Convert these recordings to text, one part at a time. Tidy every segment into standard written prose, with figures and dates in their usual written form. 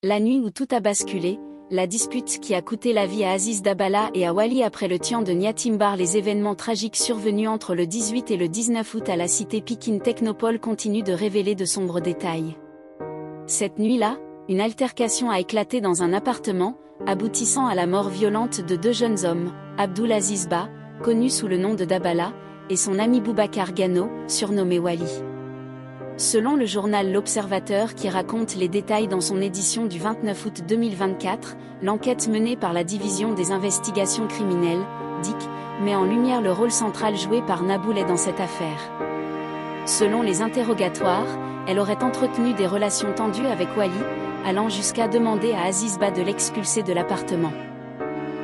La nuit où tout a basculé, la dispute qui a coûté la vie à Aziz Dabala et à Wali après le tuant de Niatimbar. Les événements tragiques survenus entre le 18 et le 19 août à la cité Pikine Technopole continuent de révéler de sombres détails. Cette nuit-là, une altercation a éclaté dans un appartement, aboutissant à la mort violente de deux jeunes hommes, Abdulaziz Ba, connu sous le nom de Dabala, et son ami Boubacar Gano, surnommé Wali. Selon le journal L'Observateur qui raconte les détails dans son édition du 29 août 2024, l'enquête menée par la Division des investigations criminelles, DIC, met en lumière le rôle central joué par Naboulet dans cette affaire. Selon les interrogatoires, elle aurait entretenu des relations tendues avec Wali, allant jusqu'à demander à Aziz Ba de l'expulser de l'appartement.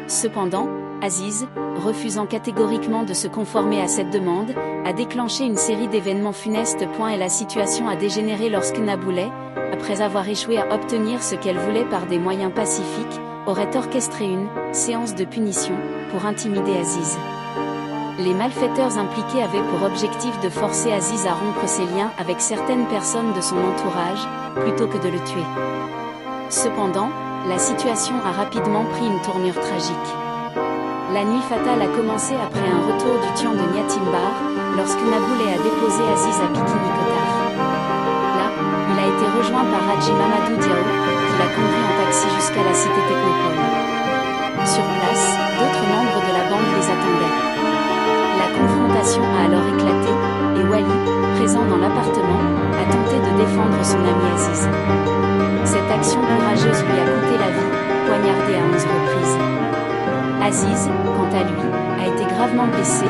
Cependant, Aziz, refusant catégoriquement de se conformer à cette demande, a déclenché une série d'événements funestes. Et la situation a dégénéré lorsque Naboulet, après avoir échoué à obtenir ce qu'elle voulait par des moyens pacifiques, aurait orchestré une séance de punition pour intimider Aziz. Les malfaiteurs impliqués avaient pour objectif de forcer Aziz à rompre ses liens avec certaines personnes de son entourage, plutôt que de le tuer. Cependant, la situation a rapidement pris une tournure tragique. La nuit fatale a commencé après un retour du tuant de Niatimbar, lorsque Naboulet a déposé Aziz à Pikine-Kotar. Là, il a été rejoint par Hadji Mamadou Diao, qui l'a conduit en taxi jusqu'à la cité Technopole. Sur place, d'autres membres de la bande les attendaient. La confrontation a alors éclaté, et Wali, présent dans l'appartement, a tenté de défendre son ami Aziz. Cette action courageuse lui a coûté la vie, poignardé à 11 reprises. Aziz, quant à lui, a été gravement blessé,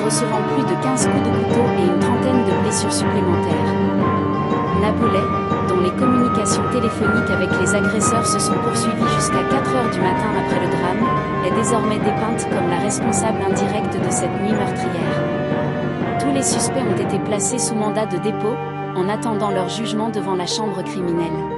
recevant plus de 15 coups de couteau et une trentaine de blessures supplémentaires. Naboulet, dont les communications téléphoniques avec les agresseurs se sont poursuivies jusqu'à 4 heures du matin après le drame, est désormais dépeinte comme la responsable indirecte de cette nuit meurtrière. Tous les suspects ont été placés sous mandat de dépôt, en attendant leur jugement devant la chambre criminelle.